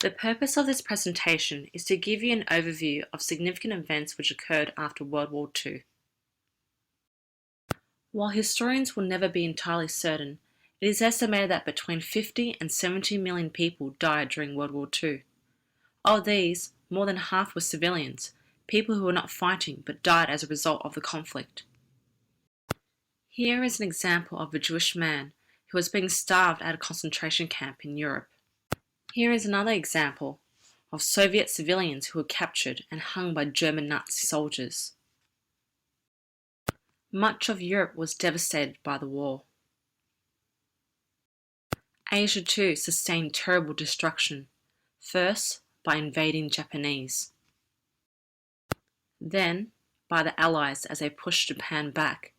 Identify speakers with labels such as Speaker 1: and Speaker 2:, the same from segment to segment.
Speaker 1: The purpose of this presentation is to give you an overview of significant events which occurred after World War II. While historians will never be entirely certain, it is estimated that between 50 and 70 million people died during World War II. Of these, more than half were civilians, people who were not fighting but died as a result of the conflict. Here is an example of a Jewish man who was being starved at a concentration camp in Europe. Here is another example of Soviet civilians who were captured and hung by German Nazi soldiers. Much of Europe was devastated by the war. Asia too sustained terrible destruction, first by invading Japanese, then by the Allies as they pushed Japan back.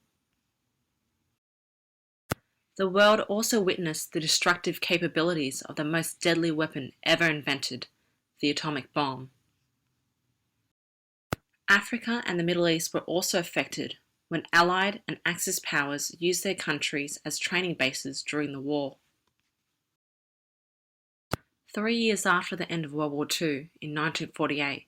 Speaker 1: The world also witnessed the destructive capabilities of the most deadly weapon ever invented, the atomic bomb. Africa and the Middle East were also affected when Allied and Axis powers used their countries as training bases during the war. 3 years after the end of World War II, in 1948,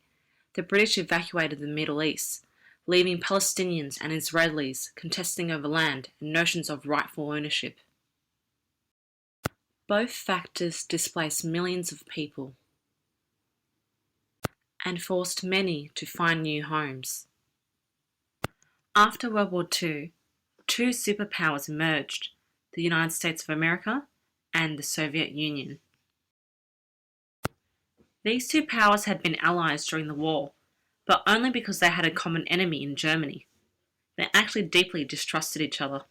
Speaker 1: the British evacuated the Middle East, leaving Palestinians and Israelis contesting over land and notions of rightful ownership. Both factors displaced millions of people and forced many to find new homes. After World War II, two superpowers emerged, the United States of America and the Soviet Union. These two powers had been allies during the war, but only because they had a common enemy in Germany. They actually deeply distrusted each other.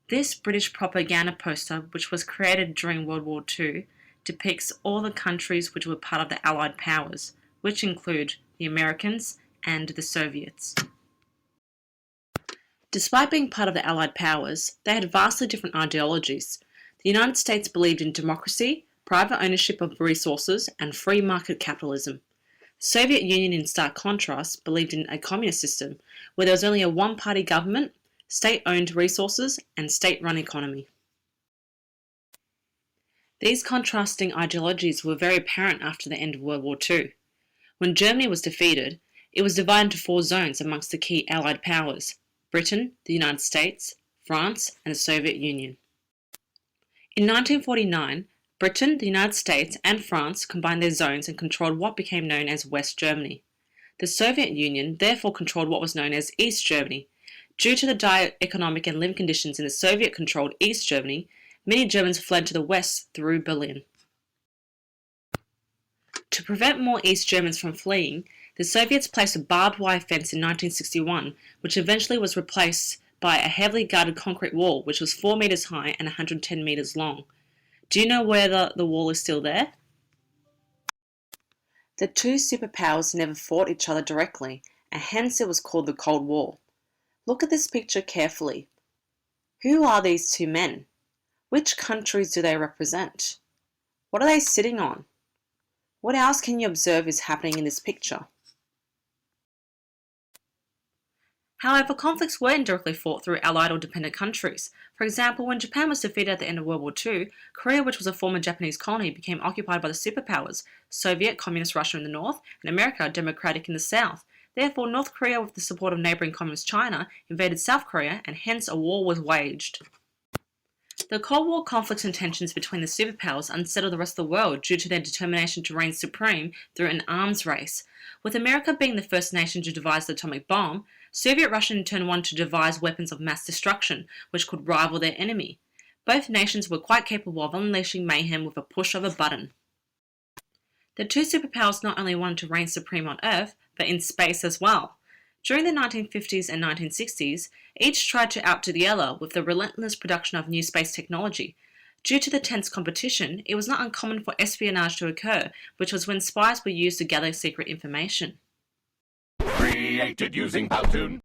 Speaker 1: This British propaganda poster, which was created during World War II, depicts all the countries which were part of the Allied powers, which include the Americans and the Soviets. Despite being part of the Allied powers, they had vastly different ideologies. The United States believed in democracy, private ownership of resources, and free market capitalism. The Soviet Union, in stark contrast, believed in a communist system where there was only a one-party government, state-owned resources, and state-run economy. These contrasting ideologies were very apparent after the end of World War II. When Germany was defeated, it was divided into 4 zones amongst the key Allied powers: Britain, the United States, France, and the Soviet Union. In 1949, Britain, the United States, and France combined their zones and controlled what became known as West Germany. The Soviet Union therefore controlled what was known as East Germany. Due to the dire economic and living conditions in the Soviet-controlled East Germany, many Germans fled to the west through Berlin. To prevent more East Germans from fleeing, the Soviets placed a barbed wire fence in 1961, which eventually was replaced by a heavily guarded concrete wall which was 4 meters high and 110 meters long. Do you know whether the wall is still there? The two superpowers never fought each other directly, and hence it was called the Cold War. Look at this picture carefully. Who are these two men? Which countries do they represent? What are they sitting on? What else can you observe is happening in this picture? However, conflicts were indirectly fought through allied or dependent countries. For example, when Japan was defeated at the end of World War II, Korea, which was a former Japanese colony, became occupied by the superpowers, Soviet, Communist Russia in the north, and America, Democratic in the south. Therefore, North Korea, with the support of neighbouring Communist China, invaded South Korea, and hence a war was waged. The Cold War conflicts and tensions between the superpowers unsettled the rest of the world due to their determination to reign supreme through an arms race. With America being the first nation to devise the atomic bomb, Soviet Russia in turn wanted to devise weapons of mass destruction, which could rival their enemy. Both nations were quite capable of unleashing mayhem with a push of a button. The two superpowers not only wanted to reign supreme on Earth, but in space as well. During the 1950s and 1960s, each tried to outdo the other with the relentless production of new space technology. Due to the tense competition, it was not uncommon for espionage to occur, which was when spies were used to gather secret information.
Speaker 2: Created using Powtoon.